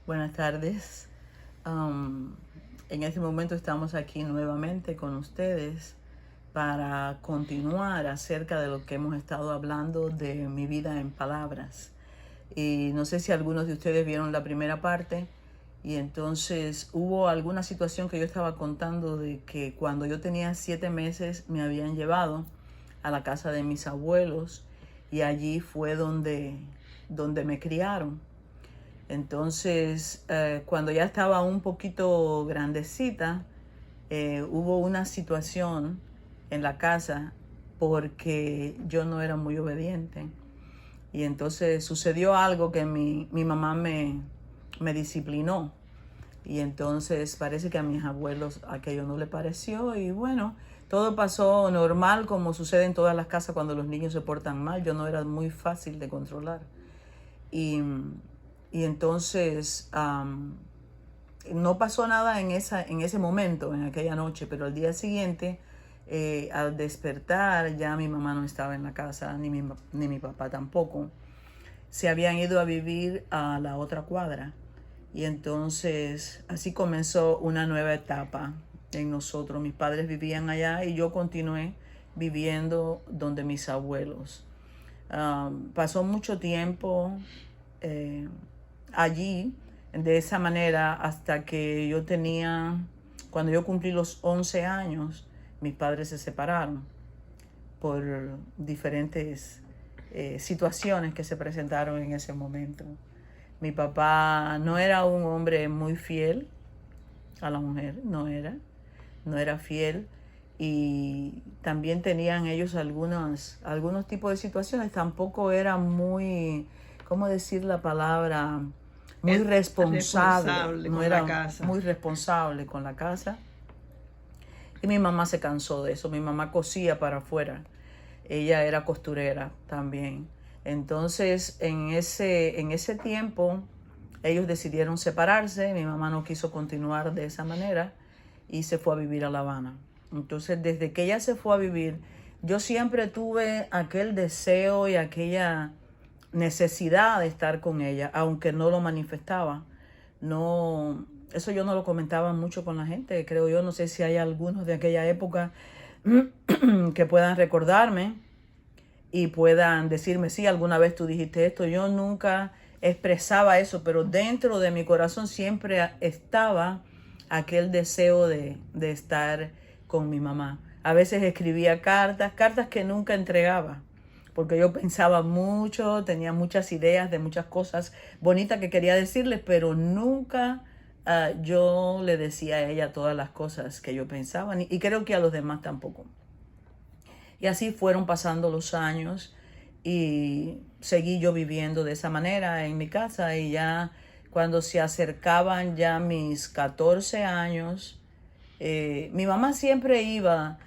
Buenas tardes. Am, en este momento estamos aquí nuevamente con ustedes para continuar acerca de lo que hemos estado hablando de mi vida en palabras. Y no sé si algunos de ustedes vieron la primera parte y entonces hubo alguna situación que yo estaba contando de que cuando yo tenía 7 meses me habían llevado a la casa de mis abuelos y allí fue donde me criaron. Entonces, cuando ya estaba un poquito grandecita, hubo una situación en la casa porque yo no era muy obediente. Y entonces sucedió algo que mi mamá me disciplinó. Y entonces parece que a mis abuelos aquello no le pareció. Y bueno, todo pasó normal como sucede en todas las casas cuando los niños se portan mal. Yo no era muy fácil de controlar. Y, y entonces no pasó nada en ese momento, en aquella noche, pero al día siguiente, al despertar, ya mi mamá no estaba en la casa, ni mi papá tampoco. Se habían ido a vivir a la otra cuadra. Y entonces así comenzó una nueva etapa en nosotros. Mis padres vivían allá y yo continué viviendo donde mis abuelos. Pasó mucho tiempo eh, allí de esa manera hasta que cuando yo cumplí los 11 años, mis padres se separaron por diferentes situaciones que se presentaron en ese momento. Mi papá no era un hombre muy fiel a la mujer, no era fiel, y también tenían ellos algunos tipos de situaciones. Tampoco era muy, ¿cómo decir la palabra? Muy Es responsable, responsable no con la era casa. muy responsable con la casa. Y mi mamá se cansó de eso, mi mamá cosía para afuera, ella era costurera también. Entonces, en ese tiempo, ellos decidieron separarse, mi mamá no quiso continuar de esa manera y se fue a vivir a La Habana. Entonces, desde que ella se fue a vivir, yo siempre tuve aquel deseo y aquella necesidad de estar con ella, aunque no lo manifestaba. No, eso yo no lo comentaba mucho con la gente, creo yo. No sé si hay algunos de aquella época que puedan recordarme y puedan decirme, sí, alguna vez tú dijiste esto. Yo nunca expresaba eso, pero dentro de mi corazón siempre estaba aquel deseo de estar con mi mamá. A veces escribía cartas que nunca entregaba, porque yo pensaba mucho, tenía muchas ideas de muchas cosas bonitas que quería decirles, pero nunca yo le decía a ella todas las cosas que yo pensaba, y creo que a los demás tampoco. Y así fueron pasando los años y seguí yo viviendo de esa manera en mi casa, y ya cuando se acercaban ya mis 14 años, mi mamá siempre iba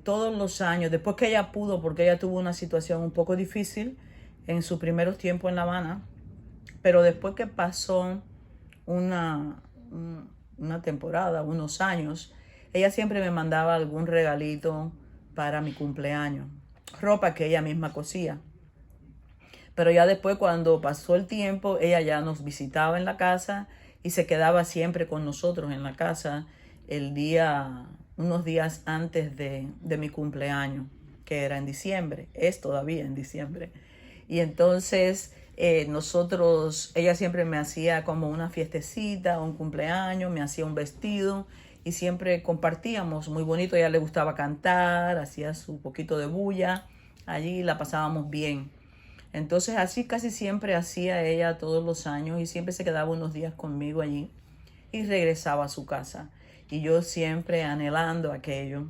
todos los años, después que ella pudo, porque ella tuvo una situación un poco difícil en sus primeros tiempos en La Habana, pero después que pasó una, una temporada, unos años, ella siempre me mandaba algún regalito para mi cumpleaños, ropa que ella misma cosía. Pero ya después, cuando pasó el tiempo, ella ya nos visitaba en la casa y se quedaba siempre con nosotros en la casa unos días antes de mi cumpleaños, que era en diciembre, es todavía en diciembre. Y entonces ella siempre me hacía como una fiestecita, un cumpleaños, me hacía un vestido y siempre compartíamos muy bonito. A ella le gustaba cantar, hacía su poquito de bulla, allí la pasábamos bien. Entonces así casi siempre hacía ella todos los años y siempre se quedaba unos días conmigo allí y regresaba a su casa. Y yo siempre anhelando aquello.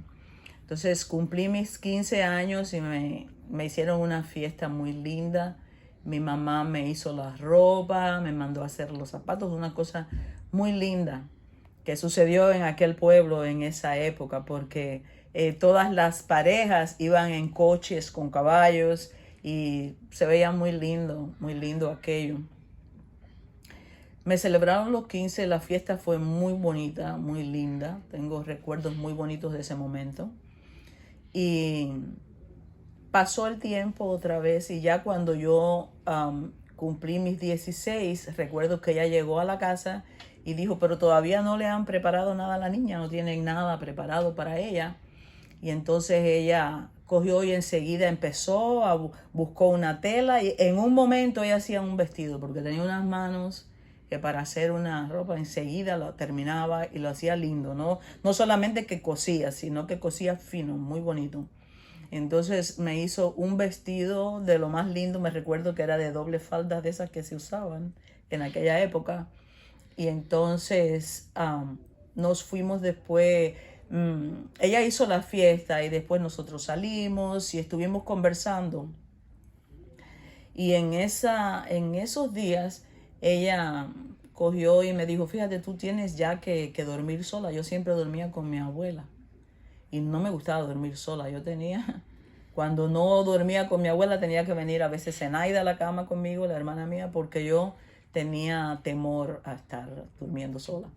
Entonces cumplí mis 15 años y me hicieron una fiesta muy linda. Mi mamá me hizo la ropa, me mandó a hacer los zapatos, una cosa muy linda que sucedió en aquel pueblo en esa época, porque todas las parejas iban en coches con caballos y se veía muy lindo aquello. Me celebraron los 15, la fiesta fue muy bonita, muy linda, tengo recuerdos muy bonitos de ese momento. Y pasó el tiempo otra vez y ya cumplí mis 16, recuerdo que ella llegó a la casa y dijo, pero todavía no le han preparado nada a la niña, no tienen nada preparado para ella. Y entonces ella cogió y enseguida empezó, buscó una tela y en un momento ella hacía un vestido porque tenía unas manos que para hacer una ropa enseguida lo terminaba y lo hacía lindo, no solamente que cosía, sino que cosía fino, muy bonito. Entonces me hizo un vestido de lo más lindo, me recuerdo que era de doble falda de esas que se usaban en aquella época. Y entonces nos fuimos después, ella hizo la fiesta y después nosotros salimos y estuvimos conversando. Y en esos días ella cogió y me dijo, fíjate, tú tienes ya que dormir sola. Yo siempre dormía con mi abuela y no me gustaba dormir sola. Cuando no dormía con mi abuela, tenía que venir a veces Zenaida a la cama conmigo, la hermana mía, porque yo tenía temor a estar durmiendo sola.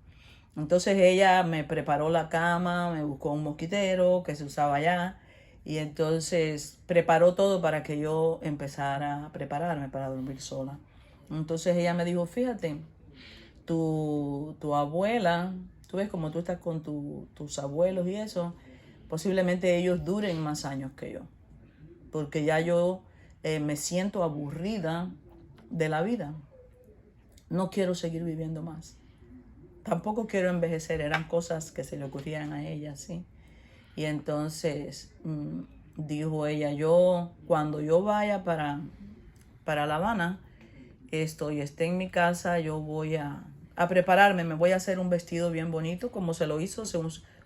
Entonces ella me preparó la cama, me buscó un mosquitero que se usaba allá y entonces preparó todo para que yo empezara a prepararme para dormir sola. Entonces ella me dijo, fíjate, tu abuela, tú ves como tú estás con tus abuelos y eso, posiblemente ellos duren más años que yo, porque ya yo me siento aburrida de la vida. No quiero seguir viviendo más. Tampoco quiero envejecer. Eran cosas que se le ocurrían a ella, ¿sí? Y entonces dijo ella, cuando yo vaya para La Habana, y esté en mi casa, yo voy a prepararme, me voy a hacer un vestido bien bonito, como se lo hizo,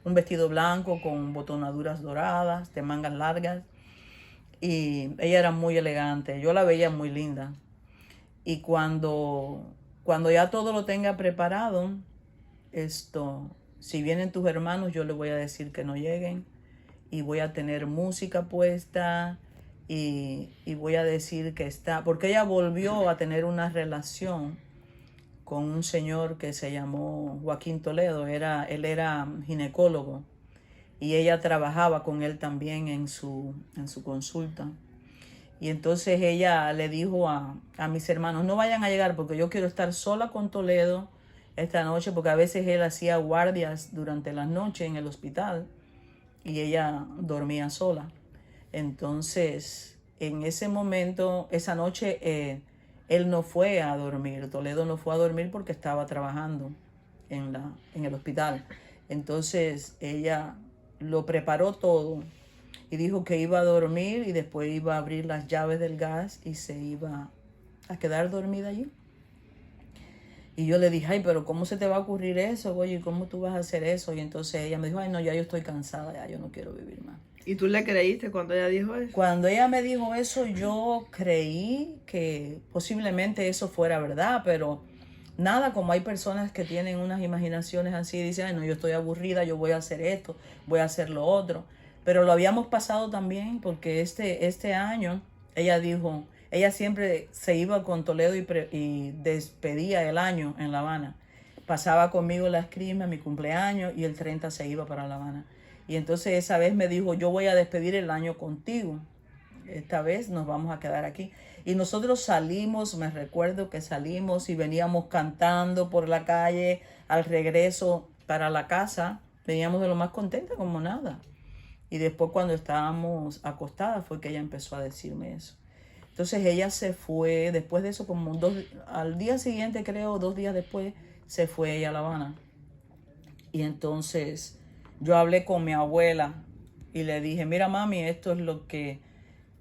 un vestido blanco con botonaduras doradas, de mangas largas. Y ella era muy elegante, yo la veía muy linda. Y cuando ya todo lo tenga preparado, si vienen tus hermanos, yo les voy a decir que no lleguen y voy a tener música puesta y voy a decir que porque ella volvió a tener una relación con un señor que se llamó Joaquín Toledo, él era ginecólogo y ella trabajaba con él también en su consulta. Y entonces ella le dijo a mis hermanos, no vayan a llegar porque yo quiero estar sola con Toledo esta noche, porque a veces él hacía guardias durante la noche en el hospital y ella dormía sola. Entonces, en ese momento, esa noche, él no fue a dormir, Toledo no fue a dormir porque estaba trabajando en el hospital. Entonces, ella lo preparó todo y dijo que iba a dormir y después iba a abrir las llaves del gas y se iba a quedar dormida allí. Y yo le dije, ay, pero ¿cómo se te va a ocurrir eso, oye? ¿Cómo tú vas a hacer eso? Y entonces ella me dijo, ay, no, ya yo estoy cansada, ya yo no quiero vivir más. ¿Y tú le creíste cuando ella dijo eso? Cuando ella me dijo eso, yo creí que posiblemente eso fuera verdad, pero nada, como hay personas que tienen unas imaginaciones así, dicen, ay, no, yo estoy aburrida, yo voy a hacer esto, voy a hacer lo otro. Pero lo habíamos pasado también porque este año ella dijo, ella siempre se iba con Toledo y despedía el año en La Habana. Pasaba conmigo las crismas, mi cumpleaños y el 30 se iba para La Habana. Y entonces esa vez me dijo, yo voy a despedir el año contigo. Esta vez nos vamos a quedar aquí. Y nosotros salimos, me recuerdo que salimos y veníamos cantando por la calle al regreso para la casa. Veníamos de lo más contenta como nada. Y después cuando estábamos acostadas fue que ella empezó a decirme eso. Entonces ella se fue, después de eso como al día siguiente creo, 2 días después, se fue ella a La Habana. Y entonces yo hablé con mi abuela y le dije, mira mami, esto es lo que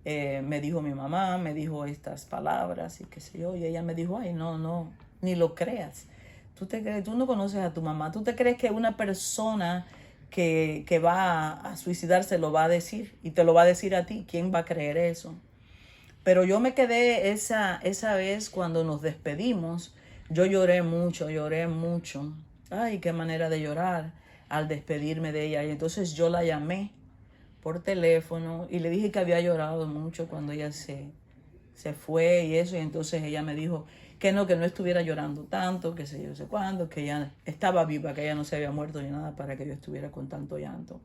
me dijo mi mamá, me dijo estas palabras y qué sé yo. Y ella me dijo, ay, no, ni lo creas. Tú no conoces a tu mamá. ¿Tú te crees que una persona que va a suicidarse lo va a decir? Y te lo va a decir a ti. ¿Quién va a creer eso? Pero yo me quedé esa vez cuando nos despedimos. Yo lloré mucho. Ay, qué manera de llorar al despedirme de ella. Y entonces yo la llamé por teléfono y le dije que había llorado mucho cuando ella se fue y eso. Y entonces ella me dijo que no estuviera llorando tanto, que sé yo, sé cuándo, que ella estaba viva, que ella no se había muerto ni nada para que yo estuviera con tanto llanto.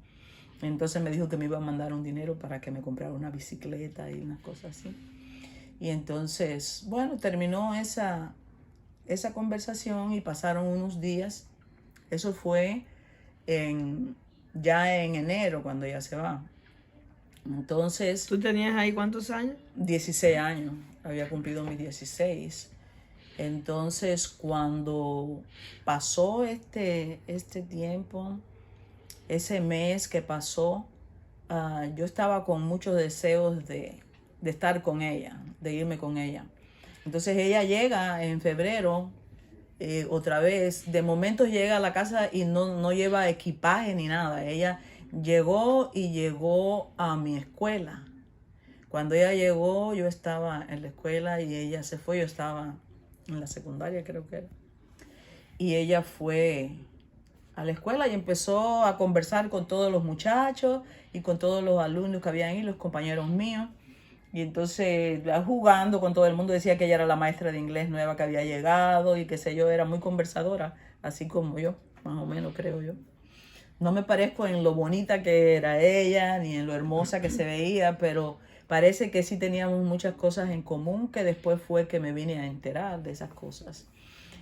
Entonces me dijo que me iba a mandar un dinero para que me comprara una bicicleta y unas cosas así. Y entonces, bueno, terminó esa conversación y pasaron unos días. Eso fue ya en enero cuando ella se va. Entonces, ¿Tú tenías ahí cuántos años? 16 años, había cumplido mis 16. Entonces, cuando pasó este tiempo, ese mes que pasó, yo estaba con muchos deseos de estar con ella, de irme con ella. Entonces ella llega en febrero, otra vez, de momento llega a la casa y no lleva equipaje ni nada. Ella llegó a mi escuela. Cuando ella llegó, yo estaba en la escuela y ella se fue, yo estaba en la secundaria, creo que era. Y ella fue a la escuela y empezó a conversar con todos los muchachos y con todos los alumnos que habían ahí, los compañeros míos. Y entonces, jugando con todo el mundo, decía que ella era la maestra de inglés nueva que había llegado y qué sé yo, era muy conversadora, así como yo, más o menos creo yo. No me parezco en lo bonita que era ella, ni en lo hermosa que se veía, pero parece que sí teníamos muchas cosas en común, que después fue que me vine a enterar de esas cosas.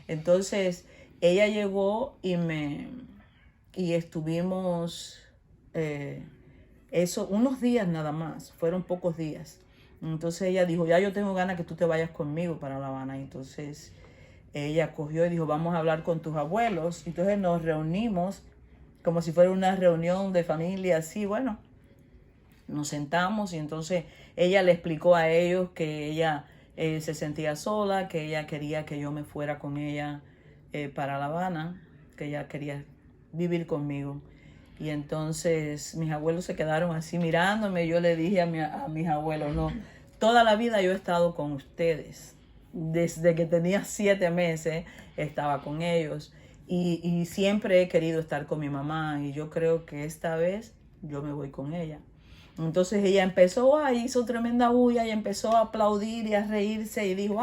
Entonces, ella llegó y estuvimos unos días nada más, fueron pocos días. Entonces ella dijo, ya yo tengo ganas que tú te vayas conmigo para La Habana. Entonces ella cogió y dijo, vamos a hablar con tus abuelos. Entonces nos reunimos como si fuera una reunión de familia, así, bueno. Nos sentamos y entonces ella le explicó a ellos que ella se sentía sola, que ella quería que yo me fuera con ella para La Habana, que ella quería vivir conmigo. Y entonces mis abuelos se quedaron así mirándome. Yo le dije a mis abuelos, no, toda la vida yo he estado con ustedes. Desde que tenía 7 meses estaba con ellos. Y siempre he querido estar con mi mamá. Y yo creo que esta vez yo me voy con ella. Entonces ella empezó, hizo tremenda bulla y empezó a aplaudir y a reírse. Y dijo,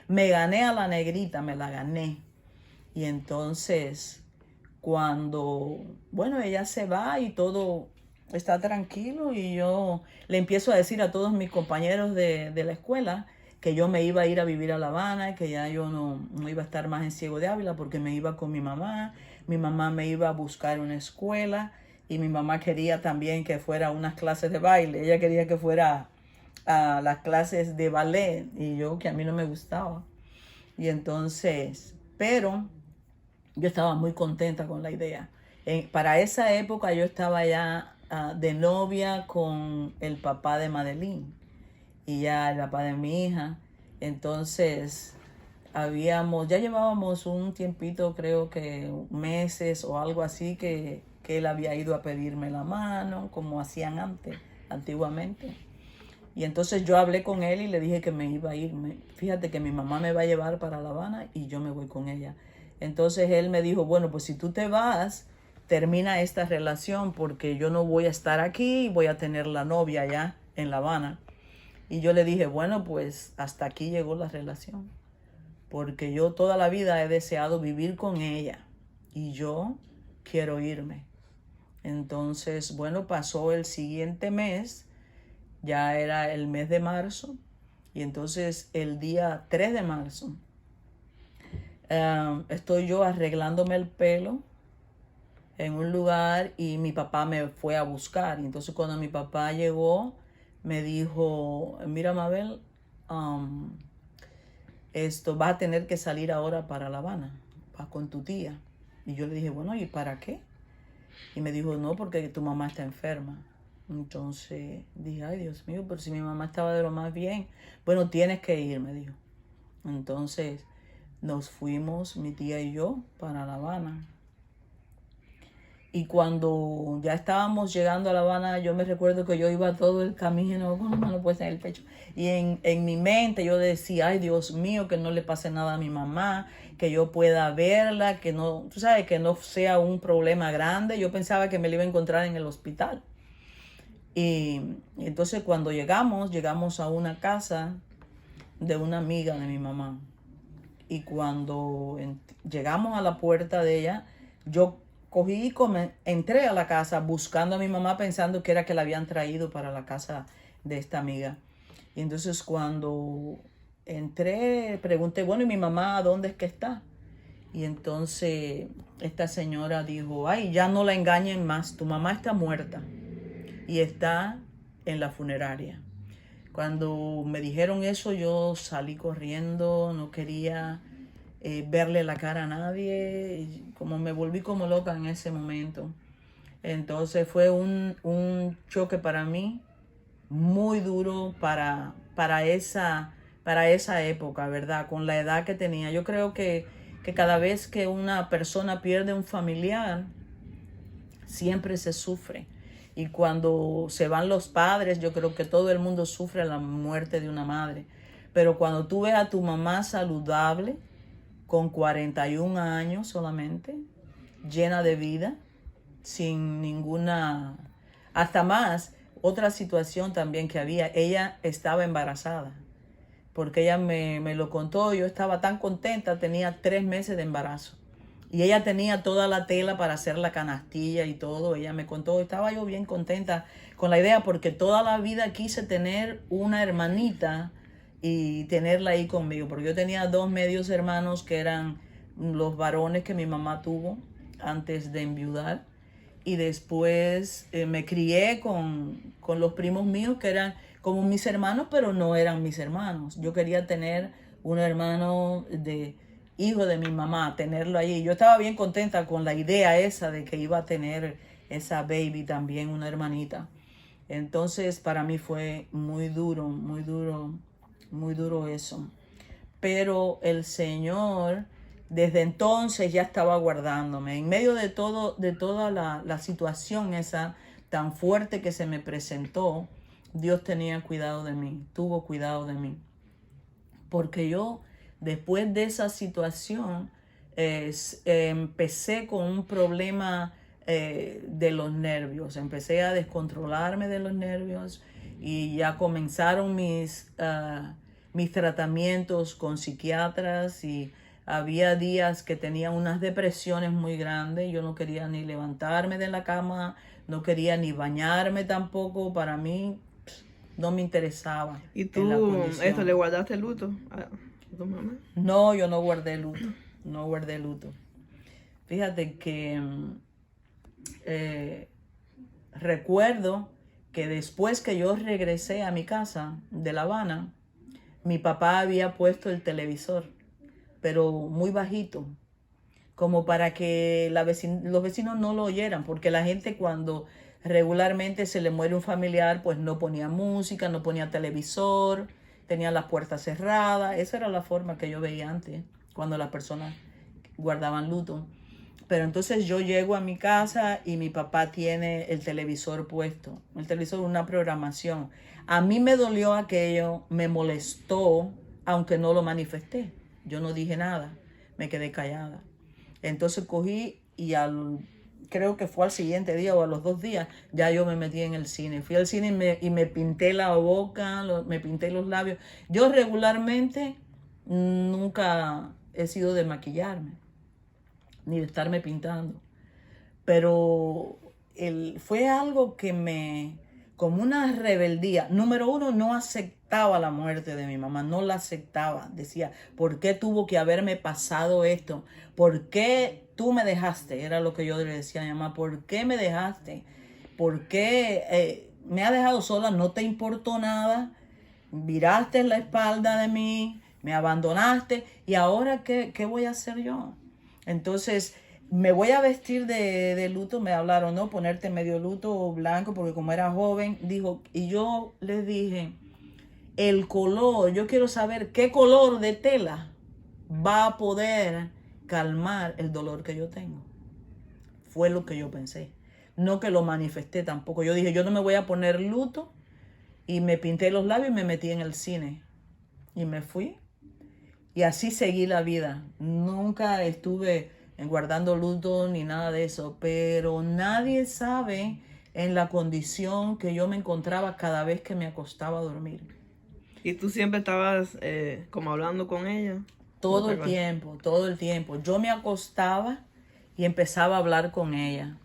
me gané a la negrita, me la gané. Y entonces cuando, bueno, ella se va y todo está tranquilo y yo le empiezo a decir a todos mis compañeros de la escuela que yo me iba a ir a vivir a La Habana, que ya yo no iba a estar más en Ciego de Ávila porque me iba con mi mamá me iba a buscar una escuela y mi mamá quería también que fuera a unas clases de baile, ella quería que fuera a las clases de ballet y yo que a mí no me gustaba. Y entonces, pero yo estaba muy contenta con la idea. Para esa época yo estaba ya de novia con el papá de Madeline y ya el papá de mi hija. Entonces ya llevábamos un tiempito, creo que meses o algo así, que él había ido a pedirme la mano, como hacían antiguamente. Y entonces yo hablé con él y le dije que me iba a ir. Fíjate que mi mamá me va a llevar para La Habana y yo me voy con ella. Entonces él me dijo, bueno, pues si tú te vas, termina esta relación porque yo no voy a estar aquí y voy a tener la novia allá en La Habana. Y yo le dije, bueno, pues hasta aquí llegó la relación. Porque yo toda la vida he deseado vivir con ella y yo quiero irme. Entonces, bueno, pasó el siguiente mes, ya era el mes de marzo, y entonces el día 3 de marzo estoy yo arreglándome el pelo en un lugar y mi papá me fue a buscar. Y entonces cuando mi papá llegó, me dijo, mira Mabel, vas a tener que salir ahora para La Habana, vas con tu tía. Y yo le dije, bueno, ¿y para qué? Y me dijo, no, porque tu mamá está enferma. Entonces dije, ay Dios mío, pero si mi mamá estaba de lo más bien. Bueno, tienes que ir, me dijo. Entonces nos fuimos, mi tía y yo, para La Habana. Y cuando ya estábamos llegando a La Habana, yo me recuerdo que yo iba todo el camino con la mano puesta en el pecho. Y en mi mente yo decía, ay Dios mío, que no le pase nada a mi mamá, que yo pueda verla, que no, tú sabes, que no sea un problema grande. Yo pensaba que me la iba a encontrar en el hospital. Y entonces cuando llegamos a una casa de una amiga de mi mamá. Y cuando llegamos a la puerta de ella, yo cogí y entré a la casa buscando a mi mamá pensando que era que la habían traído para la casa de esta amiga. Y entonces cuando entré, pregunté, bueno, ¿y mi mamá dónde es que está? Y entonces esta señora dijo, ay, ya no la engañen más, tu mamá está muerta y está en la funeraria. Cuando me dijeron eso, yo salí corriendo, no quería verle la cara a nadie, y como me volví como loca en ese momento. Entonces fue un choque para mí muy duro para esa época, ¿verdad? Con la edad que tenía. Yo creo que cada vez que una persona pierde un familiar, siempre se sufre. Y cuando se van los padres, yo creo que todo el mundo sufre la muerte de una madre. Pero cuando tú ves a tu mamá saludable, con 41 años solamente, llena de vida, sin ninguna, hasta más, otra situación también que había, ella estaba embarazada, porque ella me lo contó, yo estaba tan contenta, tenía 3 meses de embarazo. Y ella tenía toda la tela para hacer la canastilla y todo. Ella me contó, estaba yo bien contenta con la idea porque toda la vida quise tener una hermanita y tenerla ahí conmigo. Porque yo tenía 2 medios hermanos que eran los varones que mi mamá tuvo antes de enviudar. Y después me crié con los primos míos que eran como mis hermanos, pero no eran mis hermanos. Yo quería tener un hermano de hijo de mi mamá, tenerlo allí. Yo estaba bien contenta con la idea esa de que iba a tener esa baby también, una hermanita. Entonces para mí fue muy duro, muy duro, muy duro eso. Pero el Señor desde entonces ya estaba guardándome. En medio de toda la situación esa tan fuerte que se me presentó, Dios tenía cuidado de mí, tuvo cuidado de mí. Porque yo, después de esa situación, empecé con un problema de los nervios. Empecé a descontrolarme de los nervios y ya comenzaron mis tratamientos con psiquiatras y había días que tenía unas depresiones muy grandes. Yo no quería ni levantarme de la cama, no quería ni bañarme tampoco. Para mí no me interesaba. ¿Y en la tú condición. le guardaste luto a tu mamá? No, yo no guardé luto. No guardé luto. Fíjate que recuerdo que después que yo regresé a mi casa de La Habana, mi papá había puesto el televisor, pero muy bajito, como para que los vecinos no lo oyeran, porque la gente cuando regularmente se le muere un familiar, pues no ponía música, no ponía televisor, tenía las puertas cerradas. Esa era la forma que yo veía antes, cuando las personas guardaban luto. Pero entonces yo llego a mi casa y mi papá tiene el televisor puesto, el televisor, una programación. A mí me dolió aquello, me molestó, aunque no lo manifesté. Yo no dije nada, me quedé callada. Entonces cogí y creo que fue al siguiente día o a los 2 días, ya yo me metí en el cine. Fui al cine y me pinté la boca, me pinté los labios. Yo regularmente nunca he sido de maquillarme, ni de estarme pintando. Pero fue algo que como una rebeldía. Número uno, no aceptaba la muerte de mi mamá, no la aceptaba. Decía, ¿por qué tuvo que haberme pasado esto? ¿Por qué tú me dejaste? Era lo que yo le decía a mi mamá, ¿por qué me dejaste? ¿Por qué me has dejado sola? ¿No te importó nada? Viraste la espalda de mí, me abandonaste, ¿y ahora qué voy a hacer yo? Entonces, me voy a vestir de luto, me hablaron, ¿no? Ponerte medio luto blanco, porque como era joven, dijo, y yo les dije, el color, yo quiero saber qué color de tela va a poder calmar el dolor que yo tengo. Fue lo que yo pensé. No que lo manifesté tampoco. Yo dije, yo no me voy a poner luto, y me pinté los labios y me metí en el cine. Y me fui. Y así seguí la vida. Nunca estuve guardando luto ni nada de eso. Pero nadie sabe en la condición que yo me encontraba cada vez que me acostaba a dormir. ¿Y tú siempre estabas como hablando con ella? Todo el tiempo, todo el tiempo. Yo me acostaba y empezaba a hablar con ella.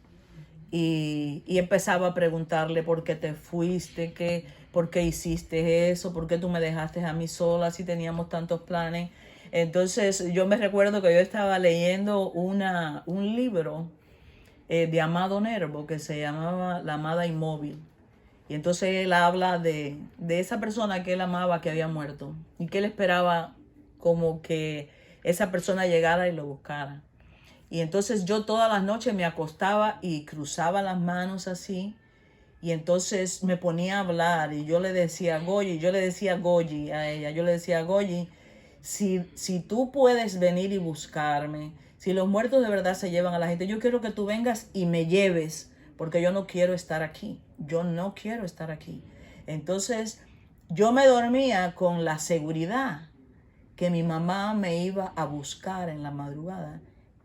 Y empezaba a preguntarle por qué te fuiste, ¿por qué hiciste eso? ¿Por qué tú me dejaste a mí sola si teníamos tantos planes? Entonces yo me recuerdo que yo estaba leyendo un libro de Amado Nervo que se llamaba La amada inmóvil. Y entonces él habla de esa persona que él amaba que había muerto y que él esperaba como que esa persona llegara y lo buscara. Y entonces yo todas las noches me acostaba y cruzaba las manos así. Y entonces me ponía a hablar y yo le decía Goyi a ella, yo le decía Goyi, si tú puedes venir y buscarme, si los muertos de verdad se llevan a la gente, yo quiero que tú vengas y me lleves, porque yo no quiero estar aquí, yo no quiero estar aquí. Entonces yo me dormía con la seguridad que mi mamá me iba a buscar en la madrugada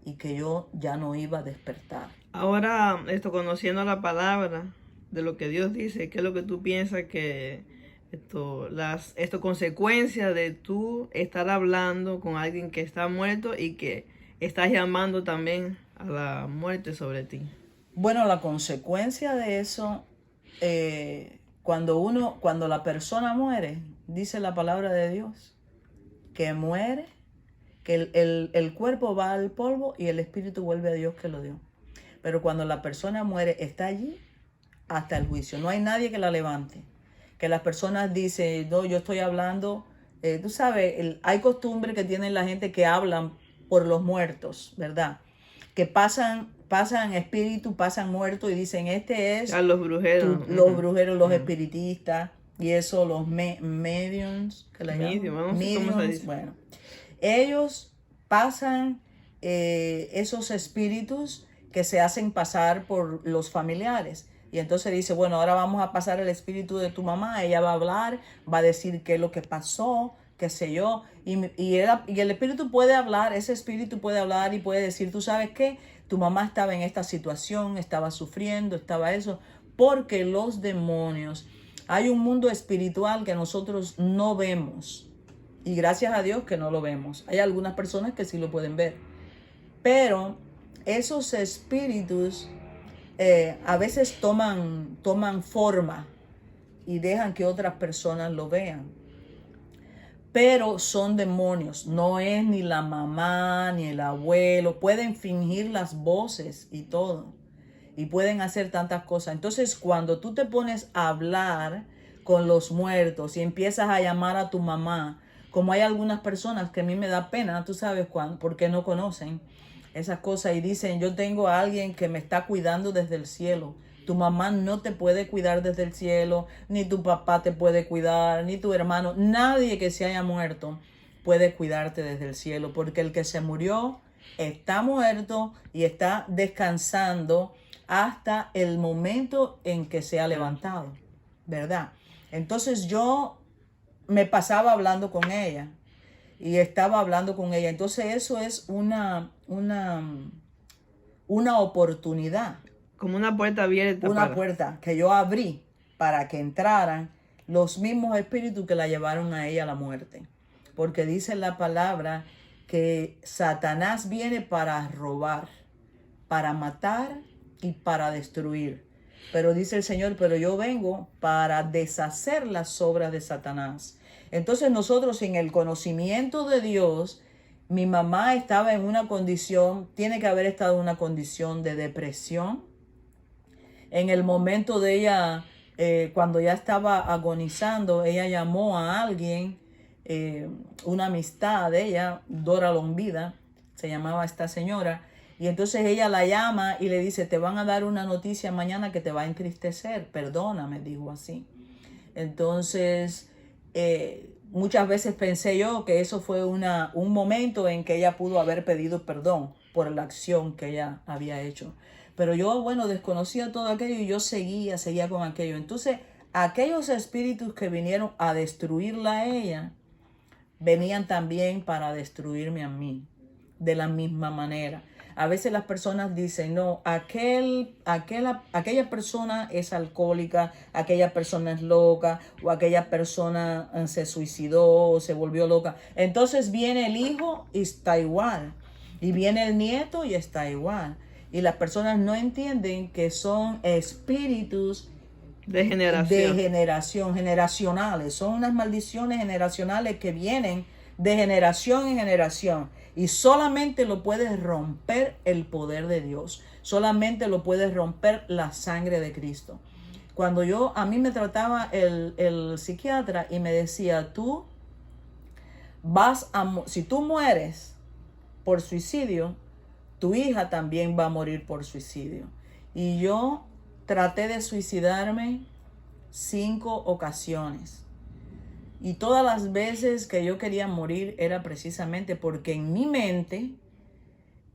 y que yo ya no iba a despertar. Ahora, conociendo la palabra de lo que Dios dice, ¿qué es lo que tú piensas que consecuencias de tú estar hablando con alguien que está muerto y que estás llamando también a la muerte sobre ti? Bueno, la consecuencia de eso, cuando la persona muere, dice la palabra de Dios, que muere, que el cuerpo va al polvo y el espíritu vuelve a Dios que lo dio. Pero cuando la persona muere, está allí hasta el juicio. No hay nadie que la levante. Que las personas dicen, no, yo estoy hablando. Tú sabes, hay costumbre que tienen la gente que hablan por los muertos, ¿verdad? Que pasan espíritu, pasan muertos y dicen, este es... los brujeros. Los brujeros, los espiritistas y eso, los mediums, que le llaman. Mediums, bueno. Ellos pasan esos espíritus que se hacen pasar por los familiares. Y entonces dice, bueno, ahora vamos a pasar el espíritu de tu mamá. Ella va a hablar, va a decir qué es lo que pasó, qué sé yo. Y el espíritu puede hablar, ese espíritu puede hablar y puede decir, ¿tú sabes qué? Tu mamá estaba en esta situación, estaba sufriendo, estaba eso. Porque los demonios, hay un mundo espiritual que nosotros no vemos. Y gracias a Dios que no lo vemos. Hay algunas personas que sí lo pueden ver. Pero esos espíritus a veces toman forma y dejan que otras personas lo vean. Pero son demonios. No es ni la mamá ni el abuelo. Pueden fingir las voces y todo. Y pueden hacer tantas cosas. Entonces, cuando tú te pones a hablar con los muertos y empiezas a llamar a tu mamá, como hay algunas personas que a mí me da pena, tú sabes cuándo, porque no conocen esas cosas y dicen, yo tengo a alguien que me está cuidando desde el cielo. Tu mamá no te puede cuidar desde el cielo, ni tu papá te puede cuidar, ni tu hermano. Nadie que se haya muerto puede cuidarte desde el cielo, porque el que se murió está muerto y está descansando hasta el momento en que se ha levantado, ¿verdad? Entonces yo me pasaba hablando con ella y estaba hablando con ella. Entonces eso es una oportunidad. Como una puerta abierta. Una puerta que yo abrí para que entraran los mismos espíritus que la llevaron a ella a la muerte. Porque dice la palabra que Satanás viene para robar, para matar y para destruir. Pero dice el Señor, pero yo vengo para deshacer las obras de Satanás. Entonces nosotros, sin el conocimiento de Dios, mi mamá estaba en una condición, tiene que haber estado en una condición de depresión. En el momento de ella, cuando ya estaba agonizando, ella llamó a alguien, una amistad de ella, Dora Lombida, se llamaba esta señora, y entonces ella la llama y le dice, te van a dar una noticia mañana que te va a entristecer, perdóname, dijo así. Entonces, muchas veces pensé yo que eso fue un momento en que ella pudo haber pedido perdón por la acción que ella había hecho. Pero yo, bueno, desconocía todo aquello y yo seguía con aquello. Entonces, aquellos espíritus que vinieron a destruirla a ella, venían también para destruirme a mí, de la misma manera. A veces las personas dicen, no, aquella persona es alcohólica, aquella persona es loca, o aquella persona se suicidó o se volvió loca. Entonces viene el hijo y está igual. Y viene el nieto y está igual. Y las personas no entienden que son espíritus De generación. Generacionales. Son unas maldiciones generacionales que vienen de generación en generación. Y solamente lo puede romper el poder de Dios. Solamente lo puede romper la sangre de Cristo. Cuando a mí me trataba el psiquiatra y me decía, si tú mueres por suicidio, tu hija también va a morir por suicidio. Y yo traté de suicidarme 5 ocasiones. Y todas las veces que yo quería morir era precisamente porque en mi mente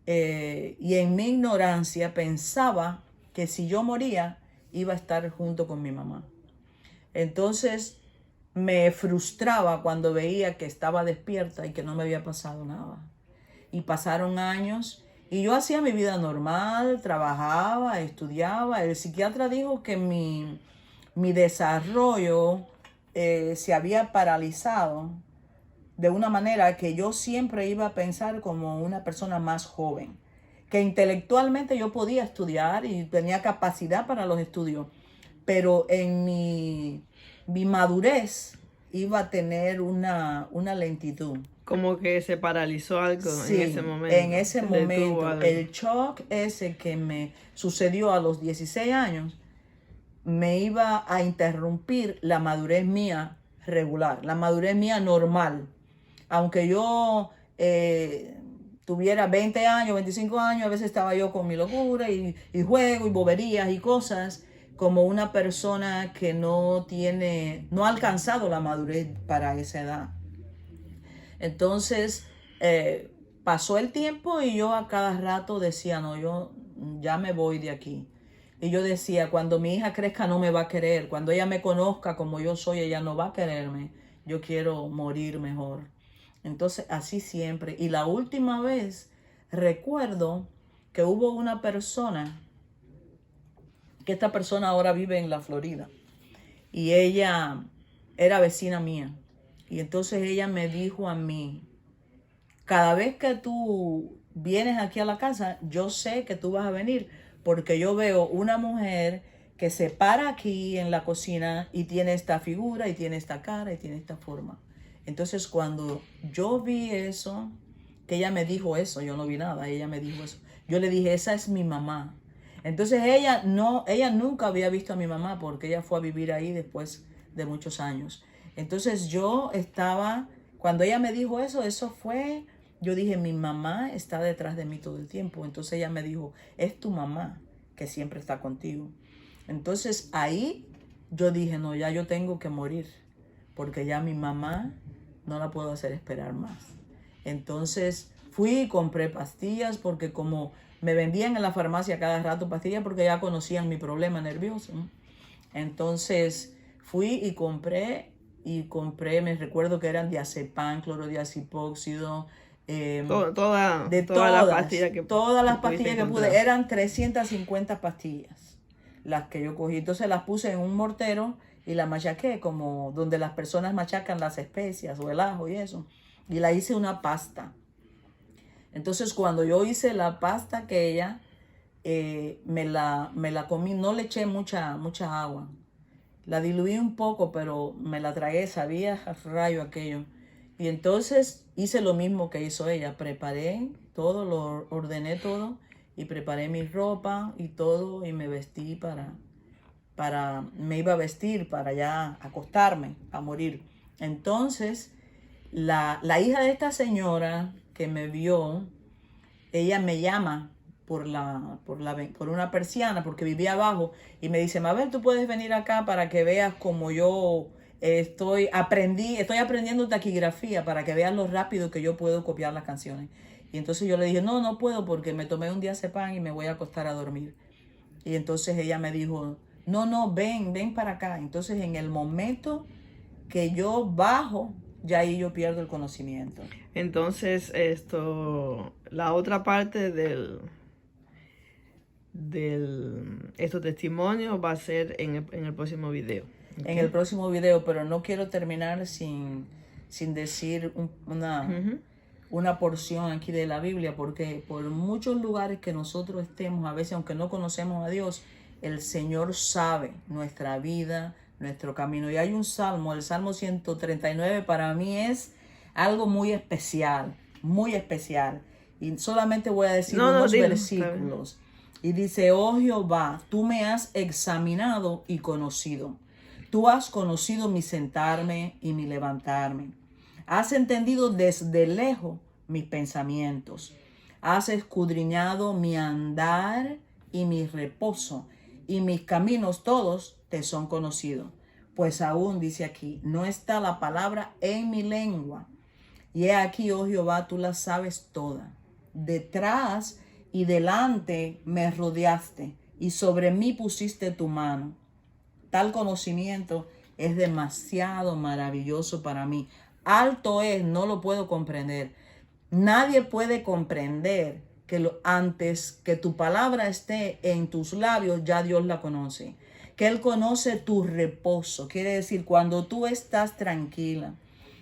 y en mi ignorancia pensaba que si yo moría iba a estar junto con mi mamá. Entonces me frustraba cuando veía que estaba despierta y que no me había pasado nada. Y pasaron años y yo hacía mi vida normal, trabajaba, estudiaba. El psiquiatra dijo que mi desarrollo se había paralizado de una manera que yo siempre iba a pensar como una persona más joven, que intelectualmente yo podía estudiar y tenía capacidad para los estudios, pero en mi madurez iba a tener una lentitud. Como que se paralizó algo Sí, en ese momento. en ese momento, el shock ese que me sucedió a los 16 años, me iba a interrumpir la madurez mía regular, la madurez mía normal. Aunque yo tuviera 20 años, 25 años, a veces estaba yo con mi locura y juego y boberías y cosas, como una persona que no ha alcanzado la madurez para esa edad. Entonces, pasó el tiempo y yo a cada rato decía, no, yo ya me voy de aquí. Y yo decía, cuando mi hija crezca no me va a querer. Cuando ella me conozca como yo soy, ella no va a quererme. Yo quiero morir mejor. Entonces, así siempre. Y la última vez, recuerdo que hubo una persona, que esta persona ahora vive en la Florida. Y ella era vecina mía. Y entonces ella me dijo a mí, cada vez que tú vienes aquí a la casa, yo sé que tú vas a venir porque yo veo una mujer que se para aquí en la cocina y tiene esta figura y tiene esta cara y tiene esta forma. Entonces cuando yo vi eso, que ella me dijo eso, yo no vi nada, ella me dijo eso. Yo le dije, esa es mi mamá. Entonces ella nunca había visto a mi mamá porque ella fue a vivir ahí después de muchos años. Entonces cuando ella me dijo eso fue, yo dije, mi mamá está detrás de mí todo el tiempo. Entonces ella me dijo, es tu mamá que siempre está contigo. Entonces ahí yo dije, no, ya yo tengo que morir porque ya mi mamá no la puedo hacer esperar más. Entonces fui y compré pastillas porque como me vendían en la farmacia cada rato pastillas porque ya conocían mi problema nervioso, ¿no? Entonces fui y compré, me recuerdo que eran diazepam, clorodiazepóxido, todas las pastillas que pude, eran 350 pastillas las que yo cogí. Entonces las puse en un mortero y la machaqué como donde las personas machacan las especias o el ajo y eso. Y la hice una pasta. Entonces cuando yo hice la pasta aquella, me la comí, no le eché mucha agua. La diluí un poco, pero me la tragué, sabía a rayo aquello. Y entonces hice lo mismo que hizo ella. Preparé todo, lo ordené todo y preparé mi ropa y todo y me vestí me iba a vestir para ya acostarme, a morir. Entonces, la hija de esta señora que me vio, ella me llama por una persiana porque vivía abajo y me dice, Mabel, tú puedes venir acá para que veas como yo estoy aprendiendo taquigrafía para que veas lo rápido que yo puedo copiar las canciones. Y entonces yo le dije, no puedo porque me tomé un diazepam y me voy a acostar a dormir. Y entonces ella me dijo, no, ven para acá. Entonces en el momento que yo bajo, ya ahí yo pierdo el conocimiento. Entonces la otra parte estos testimonios va a ser en el próximo video. En el próximo video, pero no quiero terminar sin decir una porción aquí de la Biblia, porque por muchos lugares que nosotros estemos, a veces aunque no conocemos a Dios, el Señor sabe nuestra vida, nuestro camino. Y hay un salmo, el Salmo 139 para mí es algo muy especial, muy especial. Y solamente voy a decir unos dilo, versículos. Y dice, oh Jehová, tú me has examinado y conocido. Tú has conocido mi sentarme y mi levantarme. Has entendido desde lejos mis pensamientos. Has escudriñado mi andar y mi reposo, y mis caminos todos te son conocidos. Pues aún dice aquí, no está la palabra en mi lengua. Y he aquí, oh Jehová, tú la sabes toda. Detrás y delante me rodeaste, y sobre mí pusiste tu mano. Tal conocimiento es demasiado maravilloso para mí. Alto es, no lo puedo comprender. Nadie puede comprender que antes que tu palabra esté en tus labios, ya Dios la conoce. Que Él conoce tu reposo. Quiere decir, cuando tú estás tranquila,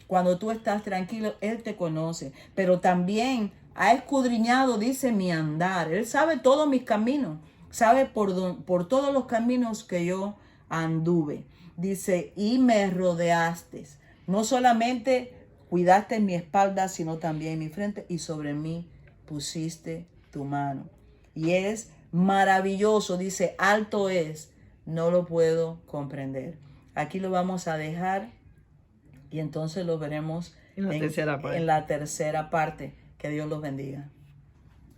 cuando tú estás tranquilo, Él te conoce. Pero también ha escudriñado, dice, mi andar. Él sabe todos mis caminos. Sabe por todos los caminos que yo anduve. Dice, y me rodeaste. No solamente cuidaste mi espalda, sino también mi frente, y sobre mí pusiste tu mano. Y es maravilloso, dice, alto es, no lo puedo comprender. Aquí lo vamos a dejar y entonces lo veremos en la tercera parte. En la tercera parte. Que Dios los bendiga.